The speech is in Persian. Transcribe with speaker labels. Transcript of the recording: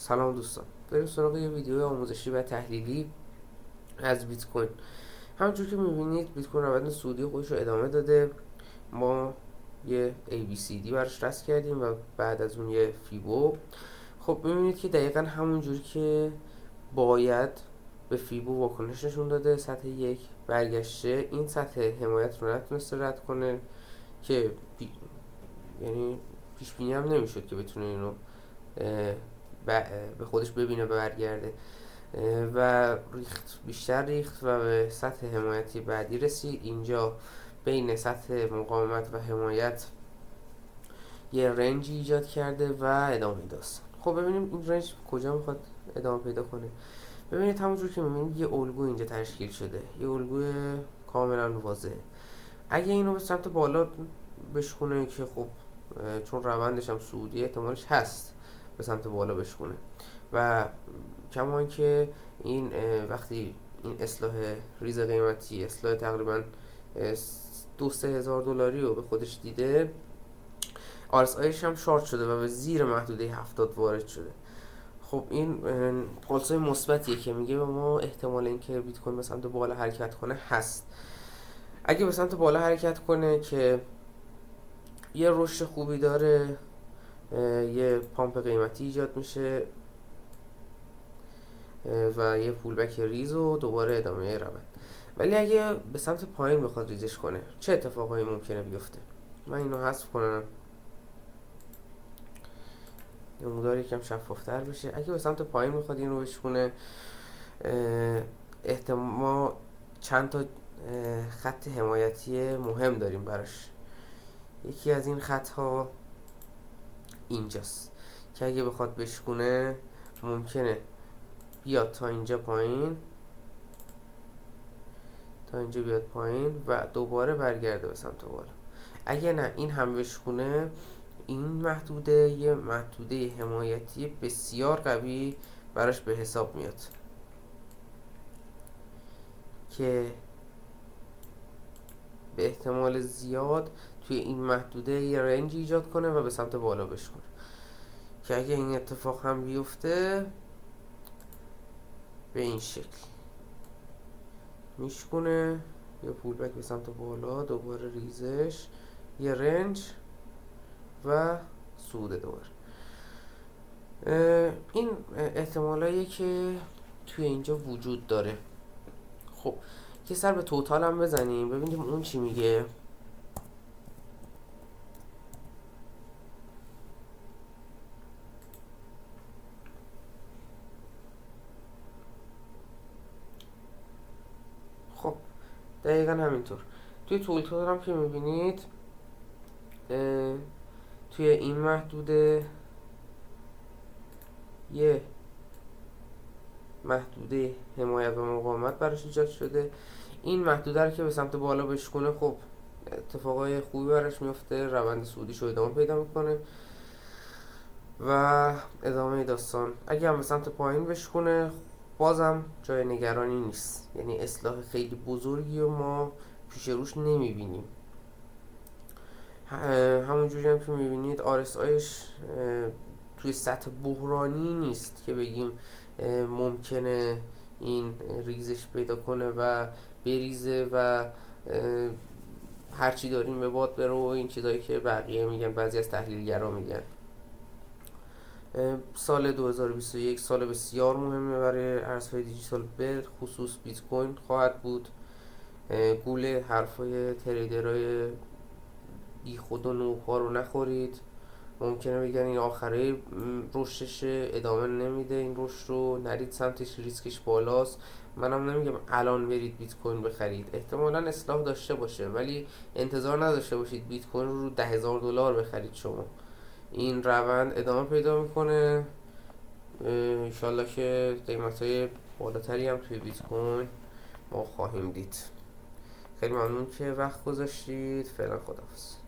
Speaker 1: سلام دوستان، بریم سراغ یه ویدیو آموزشی و تحلیلی از بیت کوین. همونجور که میبینید بیت کوین روند صعودی خودش رو ادامه داده. ما یه ABCD براش رسم کردیم و بعد از اون یه فیبو. خب میبینید که دقیقا همونجور که باید به فیبو واکنش نشون داده، سطح یک برگشته. این سطح حمایت رو نتونسته رد کنه که یعنی پیش بینی هم نمیشد که بتونه اینو به خودش ببینه برگرده و بیشتر ریخت و به سطح حمایتی بعدی رسید. اینجا بین سطح مقاومت و حمایت یه رنجی ایجاد کرده و ادامه داستان. خب ببینیم این رنج کجا میخواد ادامه پیدا کنه. ببینید همونجور که میبینید یه الگو اینجا تشکیل شده، یه الگوی کاملا واضحه. اگه اینو به سمت بالا بشکونه که خب چون روندش هم صعودی احتمالش هست به سمت بالا بشکونه و کما که این وقتی این اصلاح ریز قیمتی، اصلاح تقریبا 2-3 هزار دلاری رو به خودش دیده، RSIش هم شارت شده و به زیر محدوده 70 وارد شده. خب این پالسای مثبتیه که میگه به ما احتمال اینکه بیت کوین به سمت بالا حرکت کنه هست. اگه به سمت بالا حرکت کنه که یه رشد خوبی داره، یه پامپ قیمتی ایجاد میشه و یه پولبک ریز و دوباره ادامه روند. ولی اگه به سمت پایین بخواد ریزش کنه چه اتفاقایی ممکنه بیفته؟ من اینو حذف کنم، نمودار یکم شفافتر بشه. اگه به سمت پایین بخواد این رو بشکنه، احتمال چند تا خط حمایتی مهم داریم براش. یکی از این خط ها اینجاست که اگه بخواد بشکنه ممکنه بیاد تا اینجا پایین، تا اینجا بیاد پایین و دوباره برگرده به سمت بالا. اگه نه این هم بشکنه، این محدوده یه محدوده حمایتی بسیار قوی براش به حساب میاد که به احتمال زیاد توی این محدوده یه رنج ایجاد کنه و به سمت بالا بشکنه که اگه این اتفاق هم بیفته به این شکل میشکنه، یه پولبک به سمت بالا، دوباره ریزش، یه رنج و صعود دوباره. این احتمالایی که توی اینجا وجود داره. خب یه سر به توتال هم بزنیم ببینیم اون چی میگه. خب دقیقا همینطور توی توتال هم که میبینید توی این محدوده یه محدوده حمایت و مقاومت براش ایجاد شده. این محدوده رو که به سمت بالا بشکنه خب اتفاقای خوبی براش میفته، روند صعودیش رو ادامه پیدا میکنه و ادامه داستان. اگه هم به سمت پایین بشکنه بازم جای نگرانی نیست، یعنی اصلاح خیلی بزرگی و ما پیش روش نمیبینیم. همونجوری هم که میبینید RSIش توی سطح بحرانی نیست که بگیم ممکنه این ریزش پیدا کنه و بریزه و هرچی داریم به باد بره و این چیزایی که بقیه میگن، بعضی از تحلیلگرا میگن. سال 2021 سال بسیار مهمه برای ارزهای دیجیتال، به خصوص بیت کوین خواهد بود. گول حرفای تریدرهای بی خود و نوپا رو نخورید. ممکنه بگن این آخره رشدشه، ادامه نمیده این رشد رو، نرید سمتش، ریسکش بالاست. منم نمیگم الان برید بیت کوین بخرید، احتمالا اصلاح داشته باشه ولی انتظار نداشته باشید بیت کوین رو 10,000 دلار بخرید. شما این روند ادامه پیدا میکنه، انشالله که قیمت‌های بالاتری هم توی بیت کوین ما خواهیم دید. خیلی ممنون که وقت گذاشتید. فعلا خداحافظ.